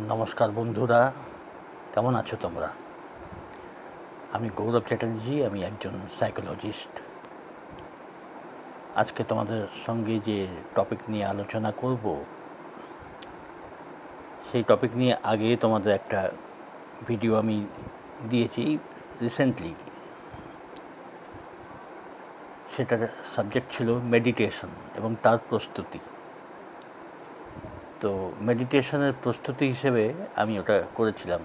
নমস্কার বন্ধুরা, কেমন আছো তোমরা? আমি গৌরব চ্যাটার্জি, আমি একজন সাইকোলজিস্ট। আজকে তোমাদের সঙ্গে যে টপিক নিয়ে আলোচনা করব, সেই টপিক নিয়ে আগে তোমাদের একটা ভিডিও আমি দিয়েছি রিসেন্টলি। সেটার সাবজেক্ট ছিল মেডিটেশন এবং তার প্রস্তুতি। তো মেডিটেশনের প্রস্তুতি হিসেবে আমি ওটা করেছিলাম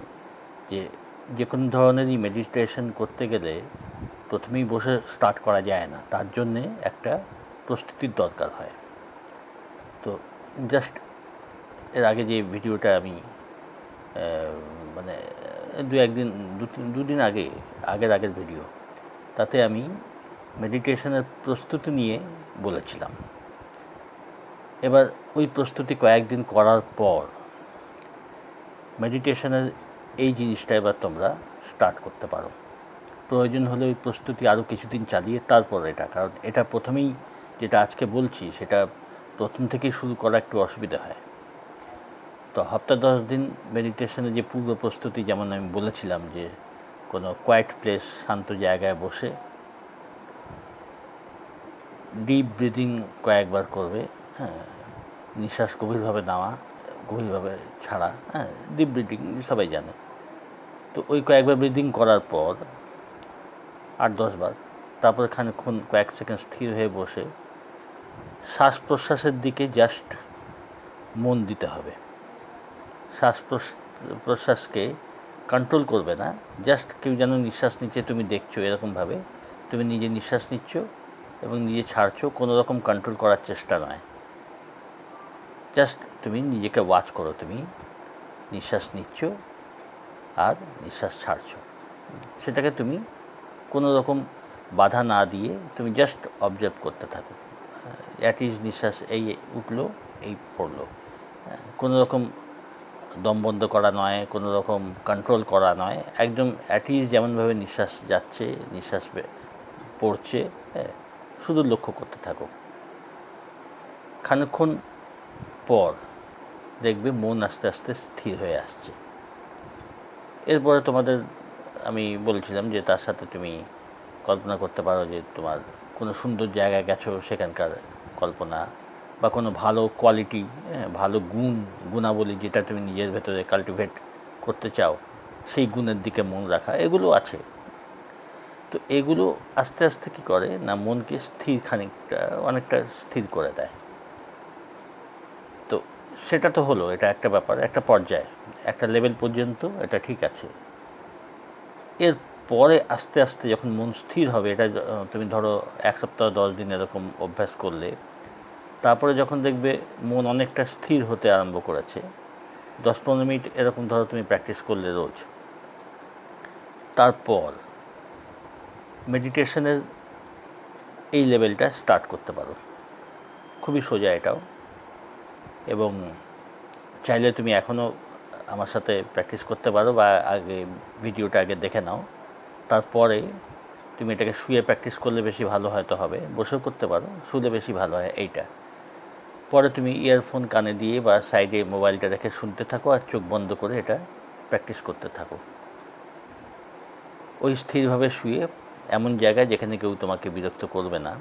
যে যে কোনো ধরনেরই মেডিটেশন করতে গেলে প্রথমেই বসে স্টার্ট করা যায় না, তার জন্যে একটা প্রস্তুতির দরকার হয়। তো জাস্ট এর আগে যে ভিডিওটা আমি মানে দুদিন আগের ভিডিও, তাতে আমি মেডিটেশনের প্রস্তুতি নিয়ে বলেছিলাম। এবার ওই প্রস্তুতি কয়েকদিন করার পর মেডিটেশনের এই জিনিসটা এবার তোমরা স্টার্ট করতে পারো। প্রয়োজন হলে ওই প্রস্তুতি আরও কিছুদিন চালিয়ে তারপর এটা, কারণ এটা প্রথমেই যেটা আজকে বলছি সেটা প্রথম থেকেই শুরু করা একটু অসুবিধা হয়। তো সপ্তাহ 10 দিন মেডিটেশনের যে পূর্ব প্রস্তুতি, যেমন আমি বলেছিলাম যে কোনো কোয়াইট প্লেস, শান্ত জায়গায় বসে ডিপ ব্রিদিং কয়েকবার করবে। হ্যাঁ, নিঃশ্বাস গভীরভাবে নেওয়া, গভীরভাবে ছাড়া। হ্যাঁ, ডিপ ব্রিদিং সবাই জানে। তো ওই কয়েকবার ব্রিদিং করার পর 8-10 বার, তারপরে খানিকক্ষণ কয়েক সেকেন্ড স্থির হয়ে বসে শ্বাস প্রশ্বাসের দিকে জাস্ট মন দিতে হবে। শ্বাস প্রশ্বাসকে কন্ট্রোল করবে না, জাস্ট কেউ যেন নিঃশ্বাস নিচ্ছে তুমি দেখছো, এরকমভাবে তুমি নিজে নিঃশ্বাস নিচ্ছ এবং নিজে ছাড়ছো, কোনো রকম কন্ট্রোল করার চেষ্টা নয়। জাস্ট তুমি নিজেকে ওয়াচ করো, তুমি নিঃশ্বাস নিচ্ছ আর নিঃশ্বাস ছাড়ছো, সেটাকে তুমি কোনো রকম বাধা না দিয়ে তুমি জাস্ট অবজার্ভ করতে থাকো। ইজ নিঃশ্বাস এই উঠলো, এই পড়লো, কোনো রকম দম বন্ধ করা নয়, কোনো রকম কন্ট্রোল করা নয়, একদম ইজ যেমনভাবে নিঃশ্বাস যাচ্ছে, নিঃশ্বাস পড়ছে, শুধু লক্ষ্য করতে থাকো। খানিকক্ষণ পর দেখবে মন আস্তে আস্তে স্থির হয়ে আসছে। এরপরে তোমাদের আমি বলছিলাম যে তার সাথে তুমি কল্পনা করতে পারো যে তোমার কোনো সুন্দর জায়গায় গেছো, সেখানকার কল্পনা, বা কোনো ভালো কোয়ালিটি, ভালো গুণাবলী যেটা তুমি নিজের ভেতরে কাল্টিভেট করতে চাও, সেই গুণের দিকে মন রাখা, এগুলো আছে। তো এগুলো আস্তে আস্তে কী করে না, মনকে অনেকটা স্থির করে দেয়। তো সেটা তো হলো, এটা একটা ব্যাপার, একটা পর্যায়ে, একটা লেভেল পর্যন্ত এটা ঠিক আছে। এর পরে আস্তে আস্তে যখন মন স্থির হবে, এটা তুমি ধরো 1 সপ্তাহ 10 দিন এরকম অভ্যাস করলে, তারপরে যখন দেখবে মন অনেকটা স্থির হতে আরম্ভ করেছে, 10-15 মিনিট এরকম ধরো তুমি প্র্যাকটিস করলে রোজ, তারপর মেডিটেশনের এই লেভেলটা স্টার্ট করতে পারো। খুবই সোজা এটাও, এবং চাইলে তুমি এখনও আমার সাথে প্র্যাকটিস করতে পারো, বা ভিডিওটা আগে দেখে নাও, তারপরে তুমি এটাকে শুয়ে প্র্যাকটিস করলে বেশি ভালো হয়তো হবে, বসেও করতে পারো, শুলে বেশি ভালো হয় এইটা। পরে তুমি ইয়ারফোন কানে দিয়ে বা সাইডে মোবাইলটা রেখে শুনতে থাকো, আর চোখ বন্ধ করে এটা প্র্যাকটিস করতে থাকো। ওই স্থিরভাবে শুয়ে এমন জায়গায় যেখানে কেউ তোমাকে বিরক্ত করবে না,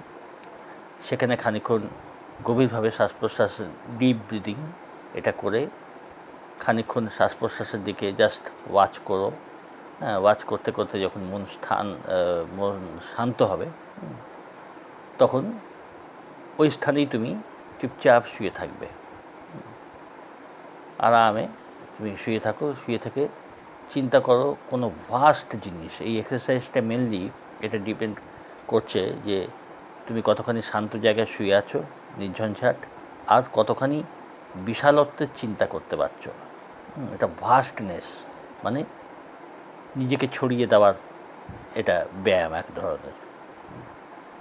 সেখানে খানিকক্ষণ গভীরভাবে শ্বাস প্রশ্বাস, ডিপ ব্রিদিং এটা করে খানিকক্ষণ শ্বাস প্রশ্বাসের দিকে জাস্ট ওয়াচ করো। ওয়াচ করতে করতে যখন মন শান্ত হবে, তখন ওই স্থানেই তুমি চুপচাপ শুয়ে থাকবে, আরামে তুমি শুয়ে থাকো। শুয়ে থেকে চিন্তা করো কোনো ভাস্ট জিনিস। এই এক্সারসাইজটা মেনলি এটা ডিপেন্ড করছে যে তুমি কতখানি শান্ত জায়গায় শুয়ে আছো, নির্ঝঞ্ঝাট, আর কতখানি বিশালত্বের চিন্তা করতে পারছো। এটা ভাস্টনেস, মানে নিজেকে ছড়িয়ে দেওয়ার এটা ব্যায়াম এক ধরনের।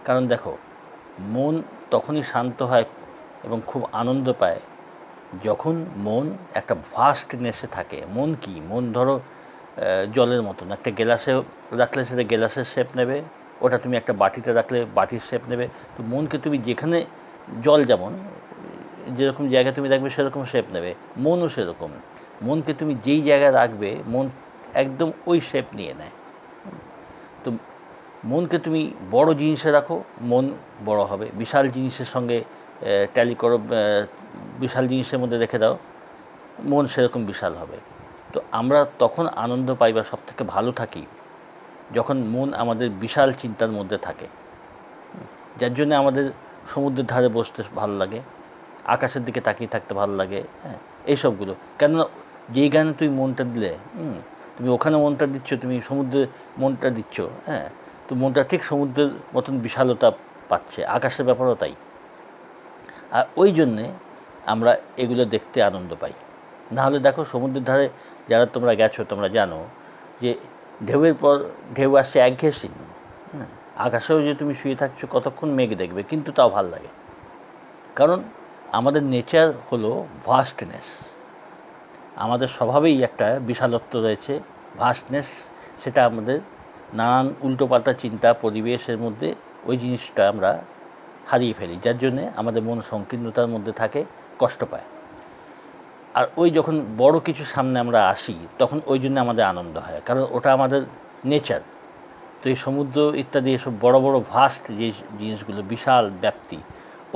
কারণ দেখো, মন তখনই শান্ত হয় এবং খুব আনন্দ পায় যখন মন একটা ভাস্টনেসে থাকে। মন কি, মন ধরো জলের মতন, একটা গ্লাসে রাখলে সেটা গ্লাসের শেপ নেবে, ওটা তুমি একটা বাটিতে রাখলে বাটির শেপ নেবে। তো মনকে তুমি যেখানে, জল যেমন যেরকম জায়গায় তুমি রাখবে সেরকম শেপ নেবে, মনও সেরকম। মনকে তুমি যেই জায়গায় রাখবে মন একদম ওই শেপ নিয়ে নেয়। তো মনকে তুমি বড় জিনিসে রাখো, মন বড় হবে। বিশাল জিনিসের সঙ্গে ট্যালি করো, বিশাল জিনিসের মধ্যে রেখে দাও, মন সেরকম বিশাল হবে। তো আমরা তখন আনন্দ পাই বা সবথেকে ভালো থাকি যখন মন আমাদের বিশাল চিন্তার মধ্যে থাকে। যার জন্য আমাদের সমুদ্রের ধারে বসতে ভালো লাগে, আকাশের দিকে তাকিয়ে থাকতে ভালো লাগে, হ্যাঁ, এইসবগুলো। কেননা যেই গানে তুমি মনটা দিলে, তুমি ওখানে মনটা দিচ্ছ, তুমি সমুদ্রে মনটা দিচ্ছ, হ্যাঁ, তো মনটা ঠিক সমুদ্রের মতন বিশালতা পাচ্ছে। আকাশের ব্যাপারও তাই। আর ওই জন্যে আমরা এগুলো দেখতে আনন্দ পাই। নাহলে দেখো সমুদ্রের ধারে যারা তোমরা গেছো তোমরা জানো যে ঢেউয়ের পর ঢেউ আসছে একঘেয়ে সিন। হ্যাঁ, আকাশেও যে তুমি শুয়ে থাকছো কতক্ষণ মেঘ দেখবে, কিন্তু তাও ভাল লাগে। কারণ আমাদের নেচার হলো ভাস্টনেস, আমাদের স্বভাবেই একটা বিশালত্ব রয়েছে, ভাস্টনেস। সেটা আমাদের নানান উল্টোপাল্টা চিন্তা পরিবেশের মধ্যে ওই জিনিসটা আমরা হারিয়ে ফেলি, যার জন্যে আমাদের মন সংকীর্ণতার মধ্যে থাকে, কষ্ট পায়। আর ওই যখন বড় কিছু সামনে আমরা আসি তখন ওই জন্য আমাদের আনন্দ হয়, কারণ ওটা আমাদের নেচার। তো এই সমুদ্র ইত্যাদি এসব বড় বড় ভাস্ট যে জিনিসগুলো, বিশাল ব্যাপ্তি,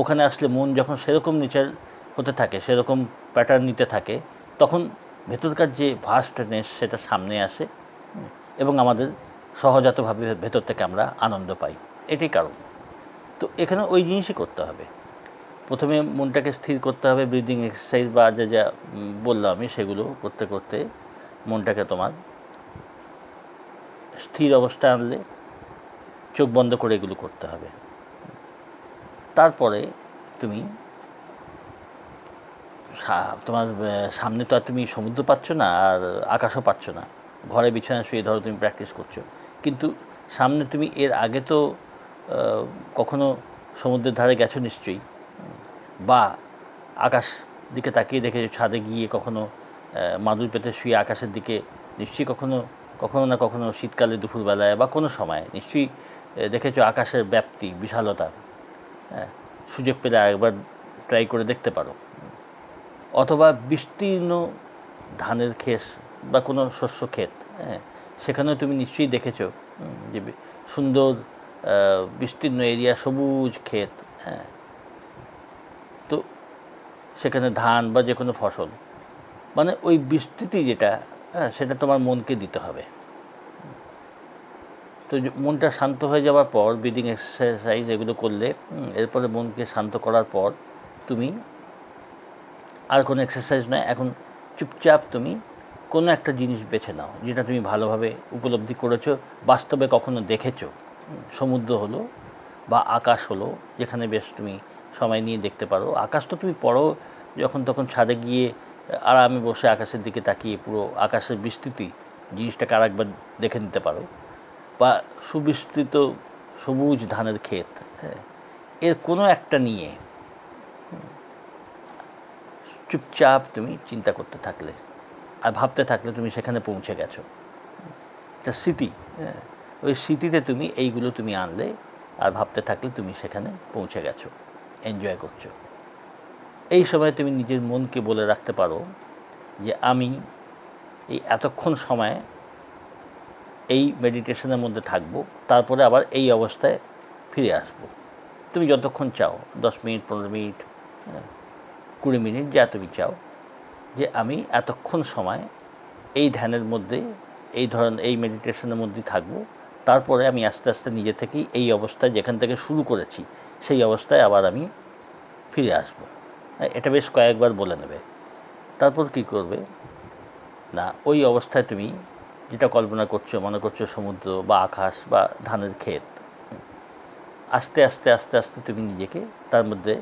ওখানে আসলে মন যখন সেরকম নেচার হতে থাকে, সেরকম প্যাটার্ন নিতে থাকে, তখন ভেতরকার যে ভাস্টনেস সেটা সামনে আসে এবং আমাদের সহজাতভাবে ভেতর থেকে আমরা আনন্দ পাই। এটাই কারণ। তো এখানে ওই জিনিসই করতে হবে। প্রথমে মনটাকে স্থির করতে হবে, ব্রিদিং এক্সারসাইজ বা যা যা বললাম আমি, সেগুলো করতে করতে মনটাকে তোমার স্থির অবস্থায় আনলে, চোখ বন্ধ করে এগুলো করতে হবে। তারপরে তুমি তোমার সামনে তো আর তুমি সমুদ্র পাচ্ছ না, আর আকাশও পাচ্ছ না। ঘরে বিছানা শুয়ে ধরো তুমি প্র্যাকটিস করছো, কিন্তু সামনে তুমি এর আগে তো কখনো সমুদ্রের ধারে গেছো নিশ্চয়ই, বা আকাশ দিকে তাকিয়ে দেখেছো, ছাদে গিয়ে কখনো মাদুর পেতে শুয়ে আকাশের দিকে নিশ্চয়ই কখনো কখনো না কখনো শীতকালে দুপুরবেলায় বা কোনো সময় নিশ্চয়ই দেখেছো আকাশের ব্যাপ্তি, বিশালতা। হ্যাঁ, সুযোগ পেলে একবার ট্রাই করে দেখতে পারো। অথবা বিস্তীর্ণ ধানের ক্ষেত বা কোনো শস্য ক্ষেত, হ্যাঁ, সেখানেও তুমি নিশ্চয়ই দেখেছো যে সুন্দর বিস্তীর্ণ এরিয়া, সবুজ ক্ষেত, হ্যাঁ, তো সেখানে ধান বা যে কোনো ফসল, মানে ওই বিস্তৃতি যেটা, হ্যাঁ, সেটা তোমার মনকে দিতে হবে। তো মনটা শান্ত হয়ে যাওয়ার পর ব্রিদিং এক্সারসাইজ এগুলো করলে, এরপরে মনকে শান্ত করার পর তুমি আর কোনো এক্সারসাইজ নয়, এখন চুপচাপ তুমি কোনো একটা জিনিস বেছে নাও যেটা তুমি ভালোভাবে উপলব্ধি করেছো, বাস্তবে কখনো দেখেছো। সমুদ্র হলো বা আকাশ হলো, যেখানে বেশ তুমি সময় নিয়ে দেখতে পারো। আকাশ তো তুমি পড়ো যখন তখন ছাদে গিয়ে আরামে বসে আকাশের দিকে তাকিয়ে পুরো আকাশের বিস্তৃতি জিনিসটাকে আরেকবার দেখে নিতে পারো। বা সুবিস্তৃত সবুজ ধানের ক্ষেত, হ্যাঁ, এর কোনো একটা নিয়ে চুপচাপ তুমি চিন্তা করতে থাকলে আর ভাবতে থাকলে তুমি সেখানে পৌঁছে গেছো। একটা স্মৃতি, হ্যাঁ, ওই স্মৃতিতে তুমি এইগুলো তুমি আনলে আর ভাবতে থাকলে তুমি সেখানে পৌঁছে গেছো, এনজয় করছো। এই সময় তুমি নিজের মনকে বলে রাখতে পারো যে আমি এই এতক্ষণ সময় এই মেডিটেশনের মধ্যে থাকবো, তারপরে আবার এই অবস্থায় ফিরে আসবো। তুমি যতক্ষণ চাও, 10 মিনিট, 15 মিনিট, 20 মিনিট, যা তুমি চাও, যে আমি এতক্ষণ সময় এই ধ্যানের মধ্যে, এই মেডিটেশনের মধ্যেই থাকবো, তারপরে আমি আস্তে আস্তে নিজে থেকেই এই অবস্থায় যেখান থেকে শুরু করেছি সেই অবস্থায় আবার আমি ফিরে আসবো। এটা বেশ কয়েকবার বলে নেবে। তারপর কি করবে না, ওই অবস্থায় তুমি যেটা কল্পনা করছো, মনে করছো সমুদ্র বা আকাশ বা ধানের ক্ষেত, আস্তে আস্তে আস্তে আস্তে তুমি নিজেকে তার মধ্যে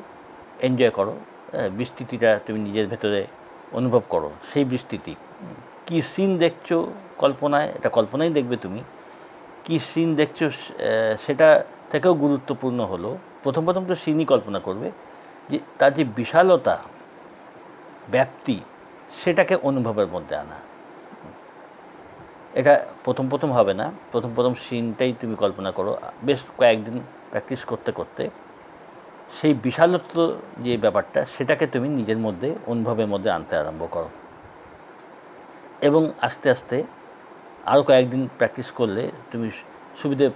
এনজয় করো। বিস্তৃতিটা তুমি নিজের ভেতরে অনুভব করো। সেই বিস্তৃতি, কী সিন দেখছো কল্পনায়, এটা কল্পনাই দেখবে তুমি। কী সিন দেখছো সেটা থেকেও গুরুত্বপূর্ণ হলো, প্রথম প্রথম তো সিনই কল্পনা করবে, যে তার যে বিশালতা, ব্যাপ্তি, সেটাকে অনুভবের মধ্যে আনা। এটা প্রথম প্রথম হবে না, প্রথম প্রথম সিনটাই তুমি কল্পনা করো। বেশ কয়েকদিন প্র্যাকটিস করতে করতে সেই বিশালত্ব যে ব্যাপারটা, সেটাকে তুমি নিজের মধ্যে অনুভবের মধ্যে আনতে আরম্ভ করো। এবং আস্তে আস্তে আরও কয়েকদিন প্র্যাকটিস করলে তুমি সুবিধে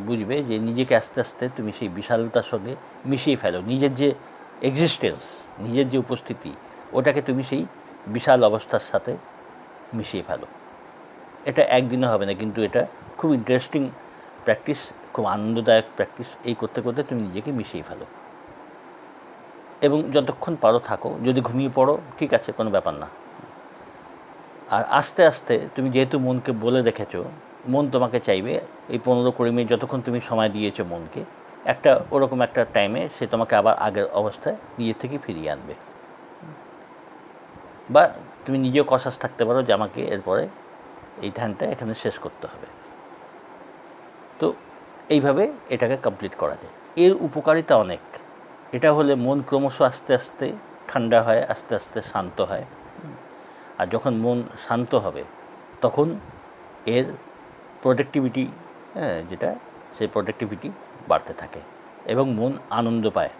বুঝবে যে নিজেকে আস্তে আস্তে তুমি সেই বিশালতার সঙ্গে মিশিয়ে ফেলো। নিজের যে এক্সিস্টেন্স, নিজের যে উপস্থিতি, ওটাকে তুমি সেই বিশাল অবস্থার সাথে মিশিয়ে ফেলো। এটা একদিনে হবে না, কিন্তু এটা খুব ইন্টারেস্টিং প্র্যাকটিস, খুব আনন্দদায়ক প্র্যাকটিস। এই করতে করতে তুমি নিজেকে মিশিয়ে ফেলো এবং যতক্ষণ পারো থাকো। যদি ঘুমিয়ে পড়ো ঠিক আছে, কোনো ব্যাপার না। আর আস্তে আস্তে তুমি যেহেতু মনকে বলে রেখেছো, মন তোমাকে চাইবে এই 15-20 মিনিট যতক্ষণ তুমি সময় দিয়েছো মনকে, একটা ওরকম একটা টাইমে সে তোমাকে আবার আগের অবস্থায় নিজের থেকে ফিরিয়ে আনবে। বা তুমি নিজেও কনশাস থাকতে পারো যে আমাকে এরপরে এই ধ্যানটা এখানে শেষ করতে হবে। তো এইভাবে এটাকে কমপ্লিট করা যায়। এর উপকারিতা অনেক। এটা হলে মন ক্রমশ আস্তে আস্তে ঠান্ডা হয়, আস্তে আস্তে শান্ত হয়। আর যখন মন শান্ত হবে তখন এর প্রোডাক্টিভিটি, যেটা সেই প্রোডাক্টিভিটি বাড়তে থাকে এবং মন আনন্দ পায়।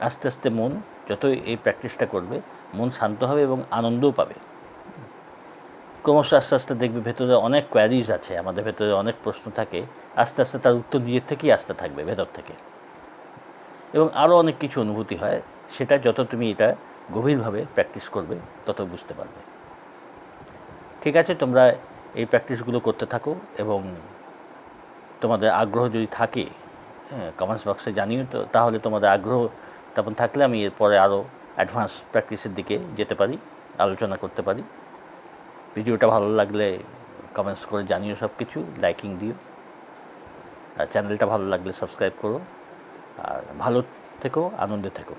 আস্তে আস্তে মন যতই এই প্র্যাকটিসটা করবে, মন শান্ত হবে এবং আনন্দও পাবে। ক্রমশ আস্তে আস্তে দেখবে ভেতরে অনেক কোয়ারিজ আছে, আমাদের ভেতরে অনেক প্রশ্ন থাকে, আস্তে আস্তে তার উত্তর নিজের থেকেই আসতে থাকবে ভেতর থেকে। এবং আরও অনেক কিছু অনুভূতি হয়, সেটা যত তুমি এটা গভীরভাবে প্র্যাকটিস করবে তত বুঝতে পারবে। ঠিক আছে, তোমরা এই প্র্যাকটিসগুলো করতে থাকো এবং তোমাদের আগ্রহ যদি থাকে, কমেন্টস বক্সে জানিও। তো তাহলে তোমাদের আগ্রহ তেমন থাকলে আমি এরপরে আরও অ্যাডভান্স প্র্যাকটিসের দিকে যেতে পারি, আলোচনা করতে পারি। ভিডিওটা ভালো লাগলে কমেন্টস করে জানিও, সব কিছু লাইকিং দিও। আর চ্যানেলটা ভালো লাগলে সাবস্ক্রাইব করো। আর ভালো থেকো, আনন্দে থেকো।